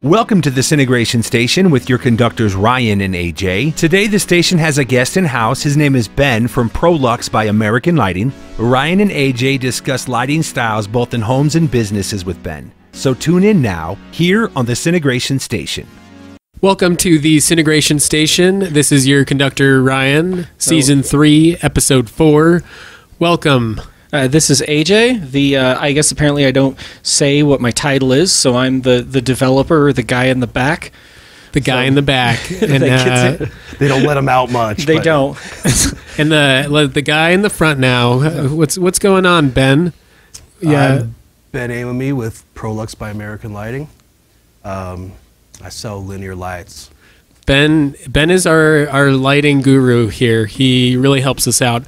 Welcome to the Cinegration Station with your conductors Ryan and AJ. Today the station has a guest in-house. His name is Ben from Proluxe by American Lighting. Ryan and AJ discuss lighting styles both in homes and businesses with Ben. So tune in now, here on the Cinegration Station. Welcome to the Cinegration Station. This is your conductor Ryan, Season 3, Episode 4. Welcome. This is AJ. I guess apparently I don't say what my title is, so I'm the developer, the guy in the back. The guy in the back. And, they don't let him out much. They don't. And the guy in the front now. What's going on, Ben? Yeah, I'm Ben Aymami with Proluxe by American Lighting. I sell linear lights. Ben is our lighting guru here. He really helps us out.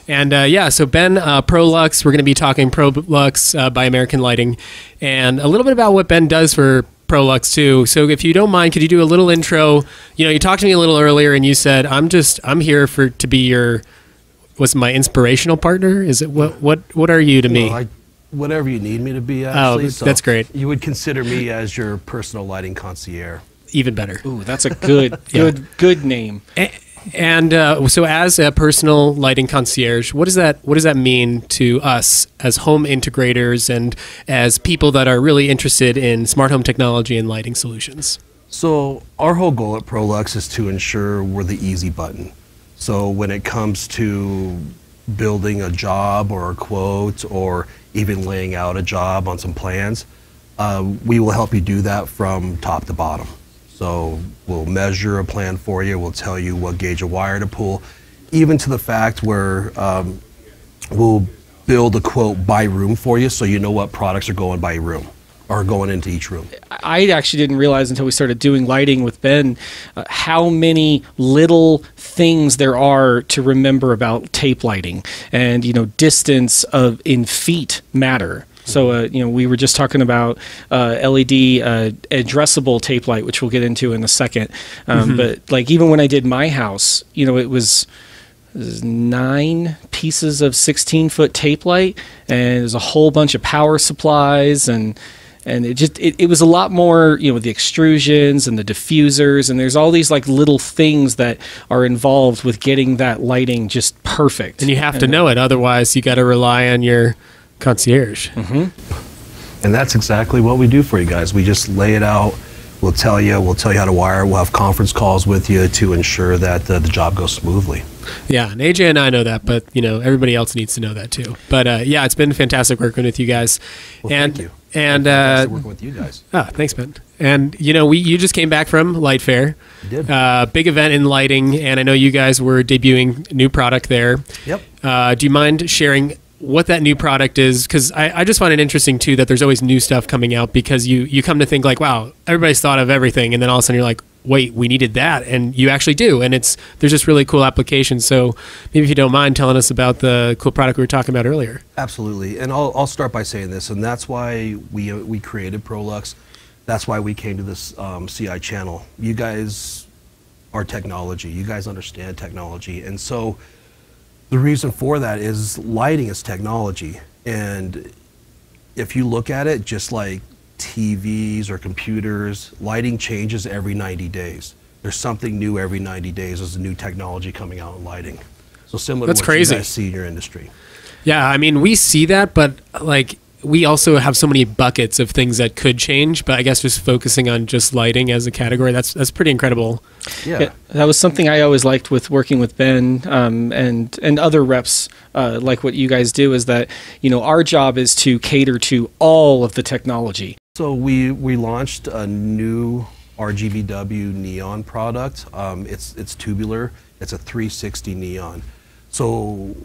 And so Ben, Proluxe, we're going to be talking Proluxe by American Lighting and a little bit about what Ben does for Proluxe too. So if you don't mind, could you do a little intro? You know, you talked to me a little earlier and you said, I'm here to be your, what's my inspirational partner? Is it, what are you to me? Whatever you need me to be, actually. Oh, that's great. You would consider me as your personal lighting concierge. Even better. Ooh, that's a good name. And so, as a personal lighting concierge, what does that mean to us as home integrators and as people that are really interested in smart home technology and lighting solutions? So, our whole goal at Proluxe is to ensure we're the easy button. So, when it comes to building a job or a quote or even laying out a job on some plans, we will help you do that from top to bottom. So we'll measure a plan for you, we'll tell you what gauge of wire to pull, even to the fact where we'll build a quote by room for you so you know what products are going by room or going into each room. I actually didn't realize until we started doing lighting with Ben how many little things there are to remember about tape lighting, and distance in feet matter. So, we were just talking about LED addressable tape light, which we'll get into in a second. But like even when I did my house, it was 9 pieces of 16-foot tape light, and there's a whole bunch of power supplies, and it was a lot more, with the extrusions and the diffusers, and there's all these like little things that are involved with getting that lighting just perfect. And you have to know it, otherwise you got to rely on your concierge. And that's exactly what we do for you guys. We just lay it out. We'll tell you how to wire. We'll have conference calls with you to ensure that the job goes smoothly. Yeah, and AJ and I know that, but everybody else needs to know that too. But it's been fantastic working with you guys. Well, thank you. And working with you guys. Oh, thanks, Ben. And you just came back from Light Fair. I did. Big event in lighting, and I know you guys were debuting new product there. Yep. Do you mind sharing what that new product is? Because I just find it interesting too that there's always new stuff coming out, because you come to think like, wow, everybody's thought of everything, and then all of a sudden you're like, wait, we needed that, and you actually do, and there's just really cool applications. So maybe if you don't mind telling us about the cool product we were talking about earlier. Absolutely, and I'll start by saying this, and that's why we created Proluxe. That's why we came to this CI channel. You guys are technology. You guys understand technology, and so the reason for that is lighting is technology. And if you look at it, just like TVs or computers, lighting changes every 90 days. There's something new every 90 days. There's a new technology coming out in lighting. So similar to what you guys see in your industry. Yeah, I mean, we see that, but like we also have so many buckets of things that could change, but I guess just focusing on just lighting as a category, that's pretty incredible. Yeah, that was something I always liked with working with Ben and other reps like what you guys do, is that our job is to cater to all of the technology. So we launched a new RGBW neon product. It's tubular. It's a 360 neon. So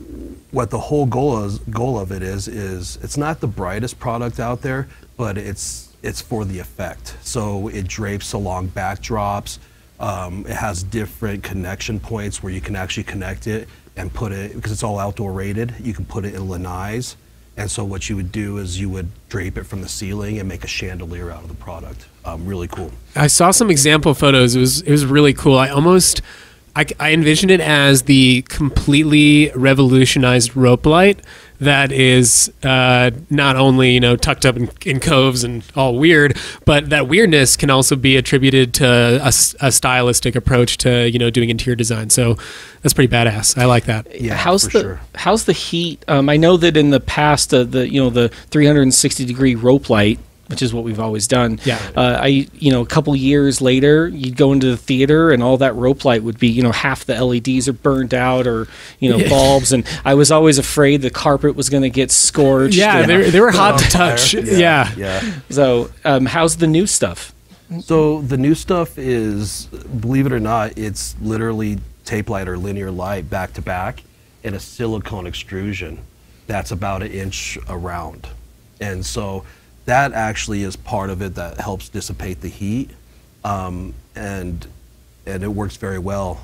what the whole goal of it is it's not the brightest product out there, but it's for the effect. So it drapes along backdrops. It has different connection points where you can actually connect it and put it, because it's all outdoor rated, you can put it in lanais. And so what you would do is you would drape it from the ceiling and make a chandelier out of the product. Really cool. I saw some example photos. It was really cool. I envision it as the completely revolutionized rope light that is not only tucked up in coves and all weird, but that weirdness can also be attributed to a stylistic approach to doing interior design. So that's pretty badass. I like that. Yeah, how's the heat? I know that in the past, the 360-degree rope light, which is what we've always done. Yeah. A couple years later, you'd go into the theater and all that rope light would be, half the LEDs are burned out, or bulbs, and I was always afraid the carpet was going to get scorched. Yeah, they were hot to touch. Yeah. So, how's the new stuff? So the new stuff is, believe it or not, it's literally tape light or linear light back to back in a silicone extrusion that's about 1 inch around, and so that actually is part of it that helps dissipate the heat, and it works very well.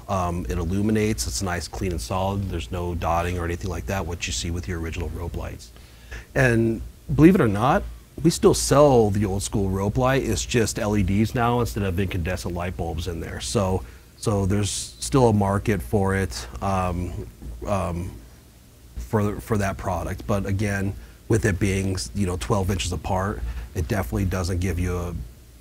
It illuminates. It's nice, clean, and solid. There's no dotting or anything like that, what you see with your original rope lights. And believe it or not, we still sell the old school rope light. It's just LEDs now instead of incandescent light bulbs in there. So there's still a market for it, for that product. But again, with it being 12 inches apart, it definitely doesn't give you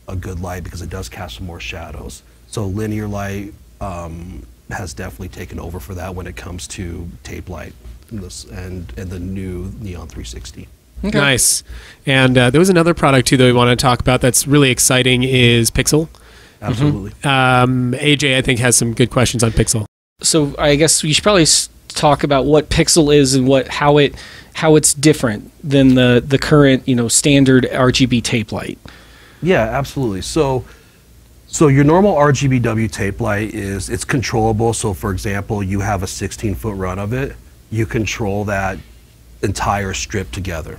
a good light because it does cast some more shadows. So linear light has definitely taken over for that when it comes to tape light and the new Neon 360. Okay. Nice. And there was another product too that we want to talk about that's really exciting is Pixel. Absolutely. AJ, I think, has some good questions on Pixel. So I guess we should probably talk about what Pixel is and how it's different than the current standard RGB tape light. Yeah, absolutely. So your normal RGBW tape light it's controllable. So for example, you have a 16-foot run of it, you control that entire strip together.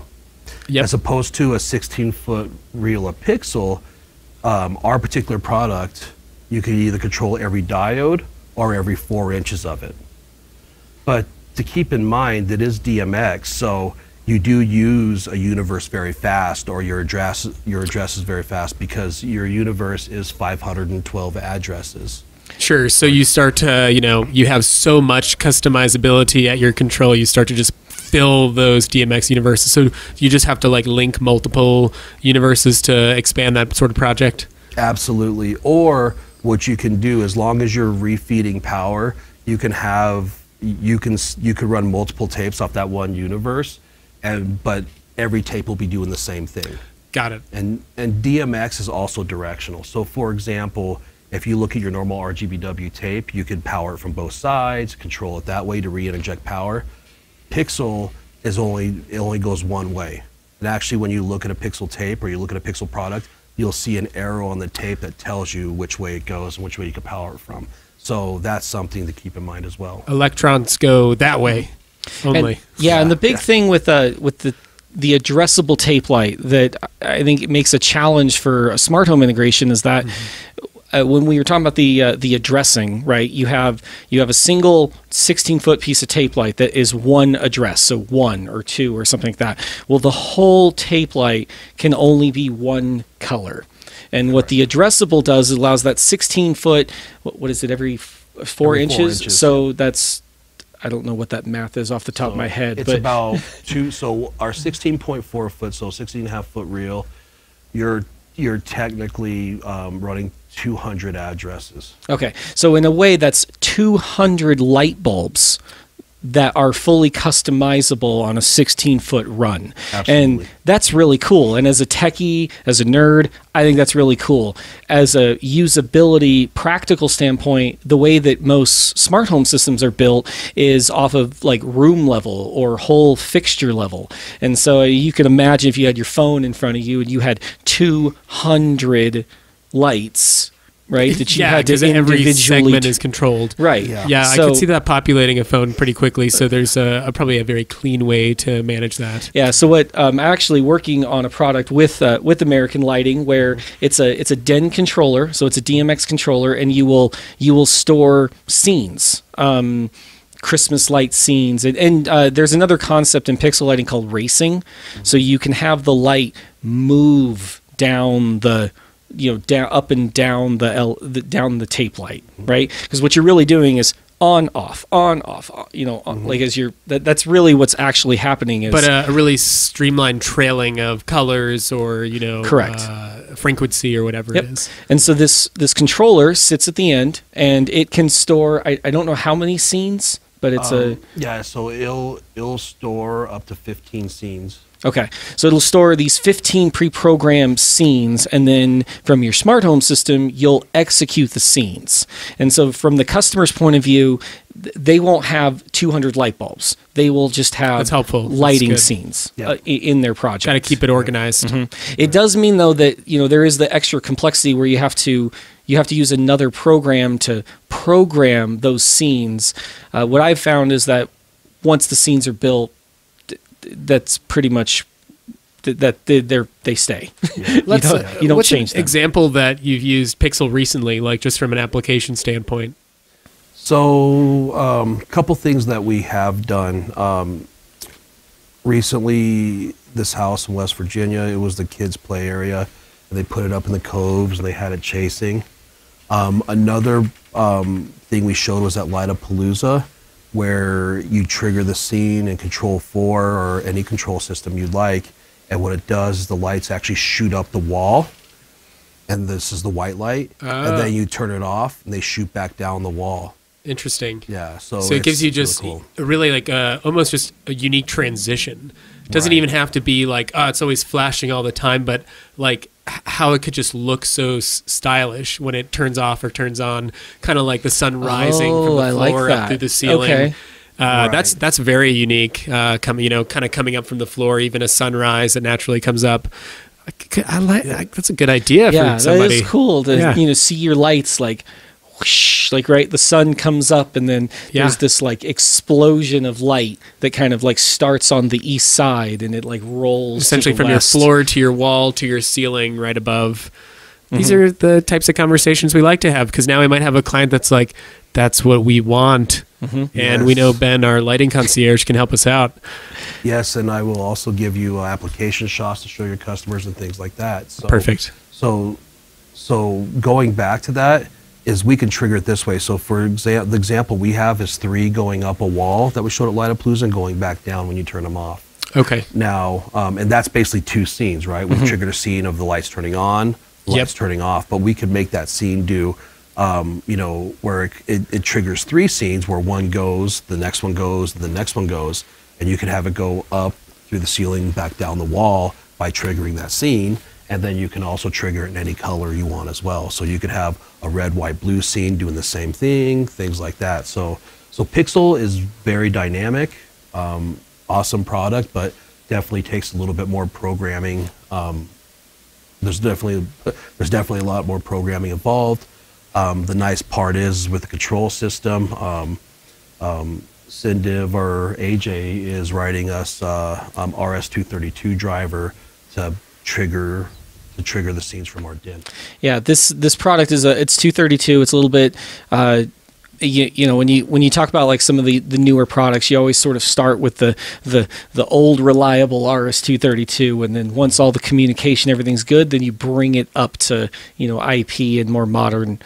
Yep. As opposed to a 16-foot reel of Pixel, our particular product, you can either control every diode or every 4 inches of it. But to keep in mind, it is DMX, so you do use a universe very fast, or your address is very fast, because your universe is 512 addresses. Sure. So you start to, you have so much customizability at your control, you start to just fill those DMX universes. So you just have to link multiple universes to expand that sort of project? Absolutely. Or what you can do, as long as you're refeeding power, you can run multiple tapes off that one universe, but every tape will be doing the same thing. Got it. And DMX is also directional. So for example, if you look at your normal RGBW tape, you can power it from both sides, control it that way to re-inject power. Pixel only goes one way. And actually, when you look at a Pixel tape or you look at a Pixel product, you'll see an arrow on the tape that tells you which way it goes and which way you can power it from. So that's something to keep in mind as well. Electrons go that way only. And the big thing with the addressable tape light that I think it makes a challenge for a smart home integration is that when we were talking about the addressing, right? You have a single 16-foot piece of tape light that is one address, so 1 or 2 or something like that. Well, the whole tape light can only be one color. And what the addressable does, it allows that 16-foot, what is it, every 4 inches? So that's, I don't know what that math is off the top of my head. It's about 2, so our 16.4 foot, so 16.5 foot reel, you're technically running 200 addresses. Okay, so in a way that's 200 light bulbs that are fully customizable on a 16-foot run. Absolutely. And that's really cool. And as a techie, as a nerd, I think that's really cool. As a usability, practical standpoint, the way that most smart home systems are built is off of room level or whole fixture level. And so you can imagine if you had your phone in front of you and you had 200 lights, right? That you had to every segment is controlled. Right. Yeah, I could see that populating a phone pretty quickly. So there's probably a very clean way to manage that. Yeah. So what I'm actually working on a product with American Lighting where it's a DEN controller, so it's a DMX controller, and you will store scenes. Christmas light scenes, and there's another concept in pixel lighting called racing. So you can have the light move down the down, up and down down the tape light, right? Because what you're really doing is on, off, like as that's really what's actually happening is. But a really streamlined trailing of colors or, correct. Frequency or whatever it is. And so this controller sits at the end, and it can store, I don't know how many scenes, but it's so it'll store up to 15 scenes. Okay, so it'll store these 15 pre-programmed scenes, and then from your smart home system, you'll execute the scenes. And so from the customer's point of view, they won't have 200 light bulbs. They will just have That's helpful. lighting That's scenes in their project. Got to keep it organized. Mm-hmm. It does mean, though, that there is the extra complexity where you have to use another program to program those scenes. What I've found is that once the scenes are built, that's pretty much that they stay. Yeah. you don't change them. Example that you've used Pixel recently, like just from an application standpoint. So a couple things that we have done recently. This house in West Virginia, it was the kids' play area, and they put it up in the coves and they had it chasing. Another thing we showed was at Proluxe, where you trigger the scene in Control 4 or any control system you'd like, and what it does is the lights actually shoot up the wall, and this is the white light, and then you turn it off, and they shoot back down the wall. Interesting. Yeah, so it gives you just really cool. Really like almost just a unique transition. It doesn't even have to be like, it's always flashing all the time, but like how it could just look so stylish when it turns off or turns on, kind of like the sun rising from the floor up through the ceiling. Okay. That's very unique. Kind of coming up from the floor, even a sunrise that naturally comes up. That's a good idea for somebody. That is cool to see your lights like whoosh, like the sun comes up and then there's this like explosion of light that kind of like starts on the east side and it like rolls essentially from west. your floor to your wall to your ceiling right above. These are the types of conversations we like to have, because now we might have a client that's like, that's what we want. And we know Ben, our lighting concierge, can help us out. Yes, and I will also give you application shots to show your customers and things like that. So, perfect. So going back to that is we can trigger it this way. So for the example we have is 3 going up a wall that we showed at Proluxe and going back down when you turn them off. Okay. Now, and that's basically 2 scenes, right? We've triggered a scene of the lights turning on, lights turning off, but we could make that scene do where it triggers 3 scenes where one goes, the next one goes, the next one goes, and you can have it go up through the ceiling, back down the wall by triggering that scene, and then you can also trigger it in any color you want as well. So you could have a red, white, blue scene doing the same thing, things like that. So Pixel is very dynamic, awesome product, but definitely takes a little bit more programming. There's definitely a lot more programming involved. The nice part is with the control system, Cindiv or AJ is writing us RS-232 driver to trigger the scenes from our DIN. Yeah, this product is it's 232. It's a little bit when you talk about like some of the newer products, you always sort of start with the old reliable RS-232, and then once all the communication, everything's good, then you bring it up to IP and more modern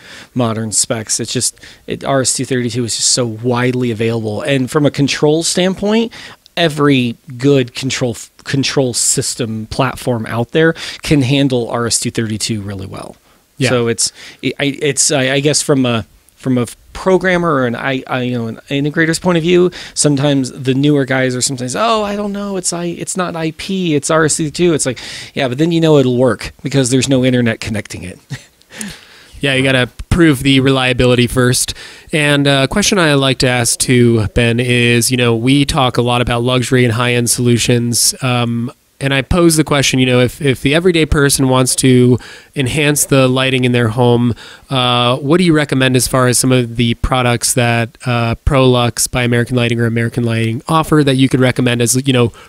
specs. It's just RS-232 is just so widely available, and from a control standpoint, every good control system platform out there can handle RS-232 really well. Yeah. So it's I guess from a programmer or an integrator's point of view, sometimes the newer guys are sometimes, I don't know, it's not IP, it's RS-232. It's like, yeah, but then it'll work because there's no internet connecting it. Yeah, you got to prove the reliability first. And a question I like to ask too, Ben, is, we talk a lot about luxury and high-end solutions. And I pose the question, if the everyday person wants to enhance the lighting in their home, what do you recommend as far as some of the products that Proluxe by American Lighting or American Lighting offer that you could recommend as,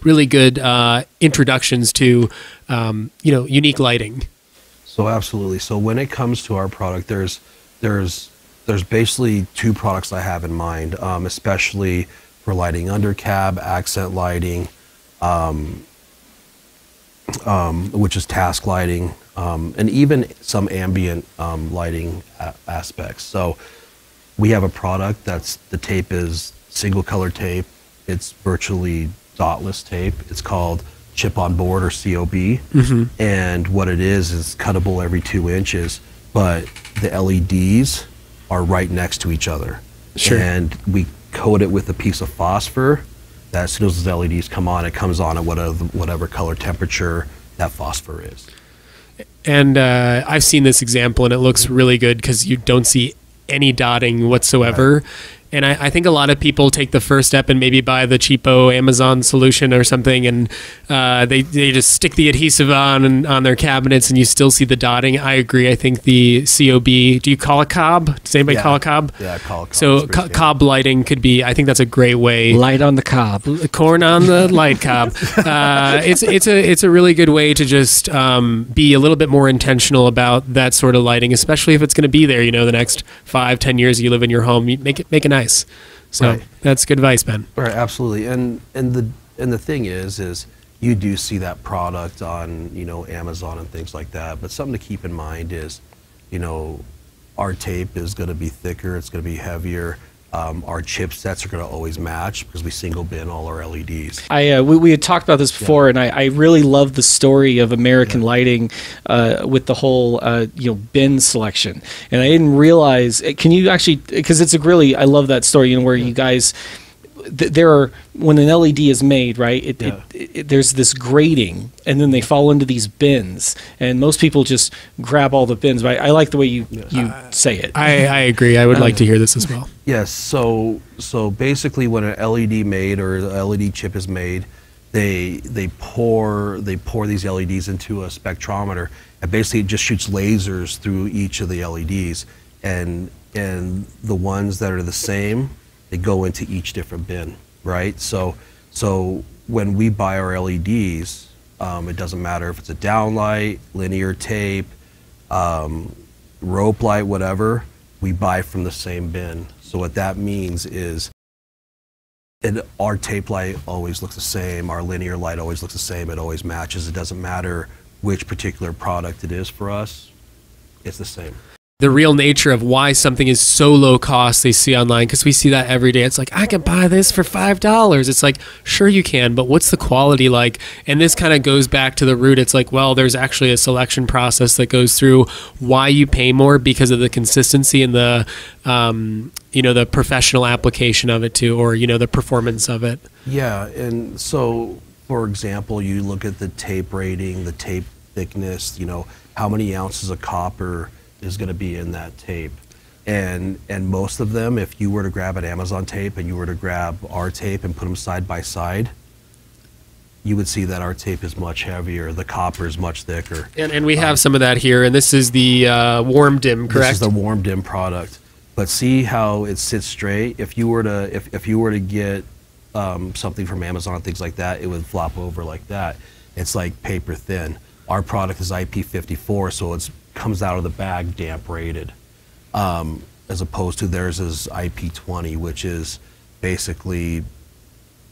really good introductions to, unique lighting? So absolutely. So when it comes to our product, there's basically 2 products I have in mind, especially for lighting under cab, accent lighting, which is task lighting, and even some ambient lighting aspects. So we have a product the tape is single color tape. It's virtually dotless tape. It's called chip on board, or COB. And what it is cuttable every 2 inches, but the LEDs are right next to each other. Sure. And we coat it with a piece of phosphor that as soon as the LEDs come on, it comes on at whatever color temperature that phosphor is. And I've seen this example, and it looks really good because you don't see any dotting whatsoever. Right. And I think a lot of people take the first step and maybe buy the cheapo Amazon solution or something, and they just stick the adhesive on their cabinets, and you still see the dotting. I agree. I think the COB, do you call it cob? Does anybody call it cob? Yeah, I call it cob. So cob lighting could be, I think that's a great way. Light on the cob. Corn on the light cob. It's a really good way to just be a little bit more intentional about that sort of lighting, especially if it's going to be there, the next 5-10 years you live in your home. You make it nice. So right. That's good advice, Ben. Right, absolutely. And the thing is you do see that product on Amazon and things like that. But something to keep in mind is, our tape is going to be thicker. It's going to be heavier. Our chipsets are going to always match because we single bin all our LEDs. We had talked about this before, and I really love the story of American Lighting with the whole bin selection. And I didn't realize. Can you actually? Because I love that story. Where you guys. When an LED is made, right, there's this grating, and then they fall into these bins, and most people just grab all the bins. But I like the way you say it. I agree. I would like to hear this as well. Yes. So basically, when an LED made or the LED chip is made, they pour these LEDs into a spectrometer, and basically it just shoots lasers through each of the LEDs, and the ones that are the same, they go into each different bin, right? So when we buy our LEDs, it doesn't matter if it's a downlight, linear tape, rope light, whatever, we buy from the same bin. So what that means is our tape light always looks the same, our linear light always looks the same, it always matches. It doesn't matter which particular product it is for us, it's the same. The real nature of why something is so low cost they see online, because we see that every day. It's like, I can buy this for $5. It's like, sure you can, but what's the quality like? And this kind of goes back to the root. It's like, well, there's actually a selection process that goes through why you pay more, because of the consistency and the the professional application of it too, or the performance of it. Yeah, and so for example, you look at the tape rating, the tape thickness, how many ounces of copper is going to be in that tape, and most of them, if you were to grab an Amazon tape and you were to grab our tape and put them side by side, you would see that our tape is much heavier, the copper is much thicker. And we have some of that here, and this is the warm dim, correct? This is the warm dim product. But see how it sits straight? If you were to get something from Amazon, things like that, it would flop over like that. It's like paper thin. Our product is IP54, so it's comes out of the bag damp rated, as opposed to theirs is IP20, which is basically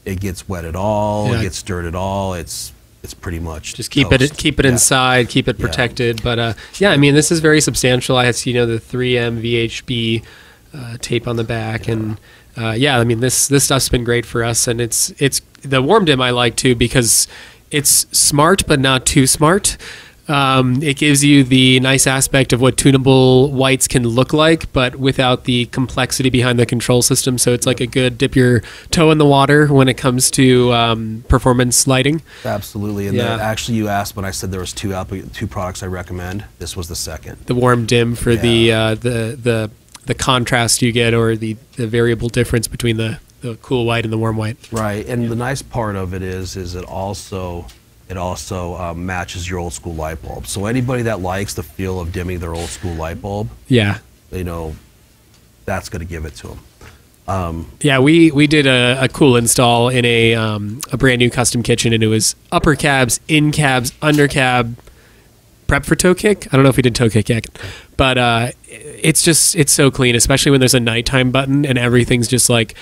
it gets wet at all, it gets stirred at all. It's pretty much just keep it inside, keep it protected. But I mean, this is very substantial. I see the 3M VHB tape on the back, and I mean this stuff's been great for us, and it's the warm dim I like too, because it's smart but not too smart. It gives you the nice aspect of what tunable whites can look like, but without the complexity behind the control system. So it's like a good dip your toe in the water when it comes to performance lighting. Absolutely. And actually, you asked when I said there was two products I recommend. This was the second. The warm dim for the contrast you get, or the variable difference between the cool white and the warm white. Right. And the nice part of it is it also matches your old school light bulb. So anybody that likes the feel of dimming their old school light bulb, that's going to give it to them. We did a cool install in a brand new custom kitchen, and it was upper cabs, in cabs, under cab, prep for toe kick. I don't know if we did toe kick yet, but it's so clean, especially when there's a nighttime button and everything's just like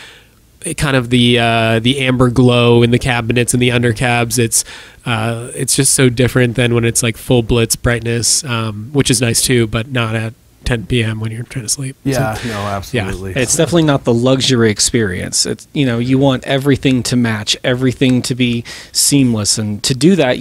kind of the amber glow in the cabinets and the undercabs. It's just so different than when it's like full blitz brightness, which is nice too, but not at 10 p.m. when you're trying to sleep. Yeah, no, absolutely. Yeah, it's definitely not the luxury experience. It's, you know, you want everything to match, everything to be seamless, and to do that,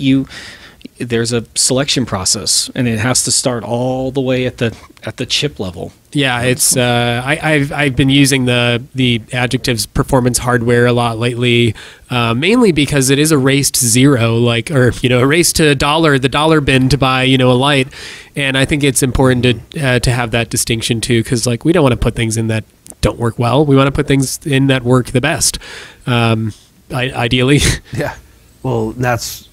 there's a selection process, and it has to start all the way at the chip level. Yeah, it's I've been using the adjectives performance hardware a lot lately, mainly because it is a race to zero, a race to the dollar bin to buy a light, and I think it's important to have that distinction too, because like we don't want to put things in that don't work well. We want to put things in that work the best, ideally. Yeah, well, that's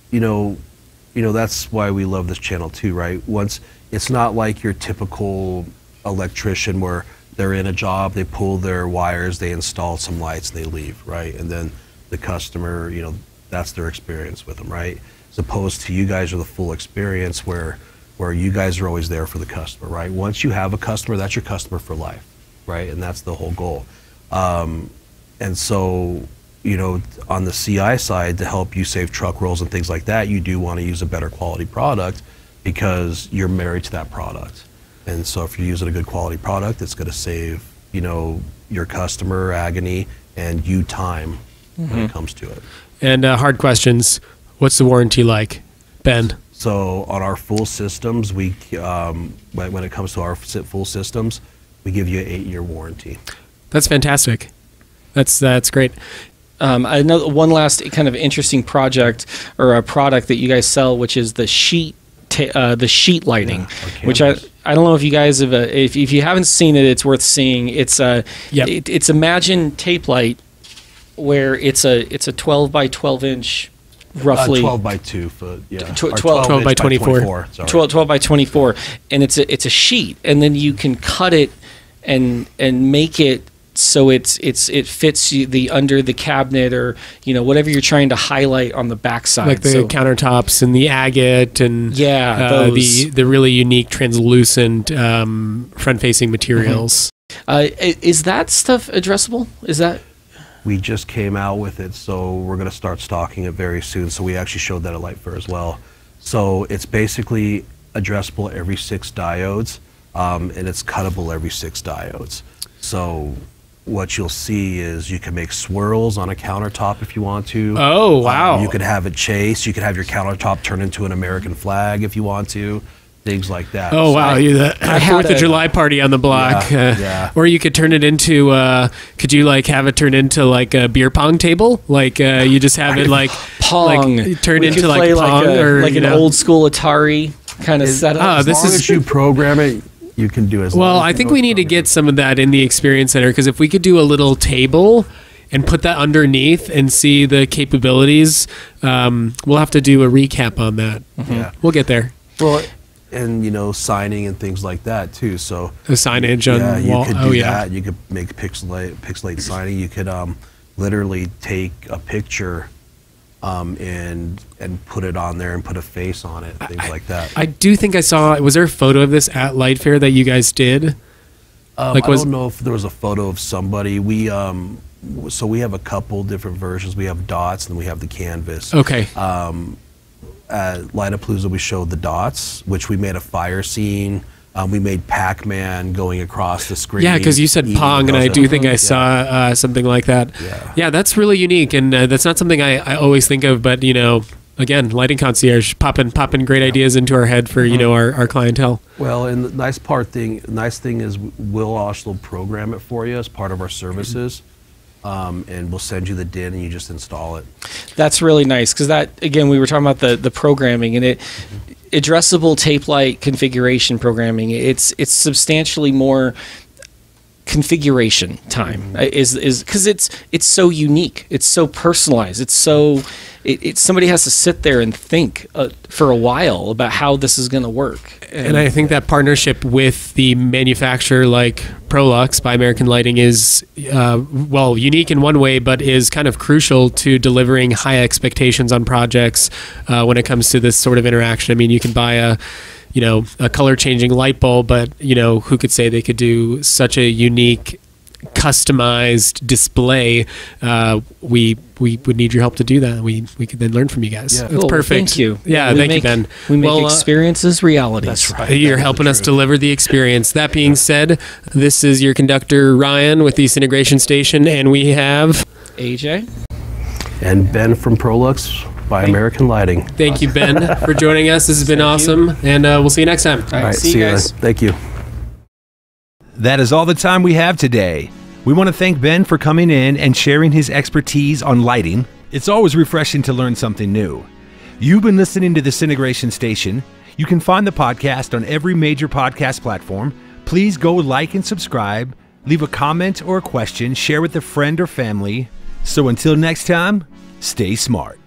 that's why we love this channel too, right? Once it's not like your typical electrician where they're in a job, they pull their wires, they install some lights, and they leave, right? And then the customer, that's their experience with them, right? As opposed to you guys are the full experience where you guys are always there for the customer, right? Once you have a customer, that's your customer for life, right? And that's the whole goal. And so, on the CI side, to help you save truck rolls and things like that, you do want to use a better quality product because you're married to that product. And so if you're using a good quality product, it's going to save, your customer agony and you time when it comes to it. And hard questions. What's the warranty like, Ben? So on our full systems, when it comes to our full systems, we give you an 8-year warranty. That's fantastic. That's great. I know one last kind of interesting project or a product that you guys sell, which is the sheet lighting, which I don't know if you guys have if you haven't seen it, it's worth seeing. It's it's Imagine tape light, where it's a 12 by 12 inch, roughly 12 by 2 foot, yeah. 12 by 24. 12 by 24, and it's a sheet, and then you can cut it and make it so it fits the under the cabinet, or whatever you're trying to highlight on the backside, like the countertops and the agate and the really unique translucent front-facing materials. Is that stuff addressable? Is that? We just came out with it, so we're going to start stocking it very soon. So we actually showed that at Light Fair as well. So it's basically addressable every 6 diodes, and it's cuttable every 6 diodes. So what you'll see is you can make swirls on a countertop if you want to. Oh, wow. You could have it chase. You could have your countertop turn into an American flag if you want to. Things like that. Oh, wow. The 4th of July party on the block. Yeah. Or you could turn it into, could you have it turn into like a beer pong table? Like you just have it like Pong. Turn into like Pong or like an old school Atari kind of setup. As long as you program it, you can do as well. I think we need to get some of that in the Experience Center, because if we could do a little table and put that underneath and see the capabilities, we'll have to do a recap on that. Yeah. We'll get there. Well, and signing and things like that too. So the signage on you wall. could do that. You could make pixelate signing. You could literally take a picture and put it on there and put a face on it, things like that. I do think I saw. Was there a photo of this at Light Fair that you guys did? I don't know if there was a photo of somebody. So we have a couple different versions. We have dots and we have the canvas. Okay. At Lightapalooza, we showed the dots, which we made a fire scene. We made Pac-Man going across the screen. Yeah, because you said Pong, and I do think I saw something like that. Yeah, that's really unique, and that's not something I always think of. But again, lighting concierge, popping great ideas into our head for our clientele. Well, and the nice thing is we'll also program it for you as part of our services. And we'll send you the DIN and you just install it. That's really nice, because that, again, we were talking about the programming, and addressable tape light configuration programming, it's substantially more configuration time, is because it's so unique, it's so personalized, it's so somebody has to sit there and think for a while about how this is going to work. And I think that partnership with the manufacturer like Proluxe by American Lighting is unique in one way, but is kind of crucial to delivering high expectations on projects when it comes to this sort of interaction. I mean, you can buy a color changing light bulb, but who could say they could do such a unique customized display, we would need your help to do that. We could then learn from you guys. Yeah. That's Cool. perfect. Thank you. Yeah, We thank you, make- Ben. We make Well, experiences realities. That's right. you're That is helping the us truth. deliver the experience. That being said, this is your conductor, Ryan, with the Cinegration Station, and we have... AJ? And Ben from Proluxe by American Lighting. Thank you, Ben, for joining us. This has been awesome, and we'll see you next time. All right, see you guys. then. Thank you. That is all the time we have today. We want to thank Ben for coming in and sharing his expertise on lighting. It's always refreshing to learn something new. You've been listening to the Cinegration Station. You can find the podcast on every major podcast platform. Please go like and subscribe, leave a comment or a question, share with a friend or family. So until next time, stay smart.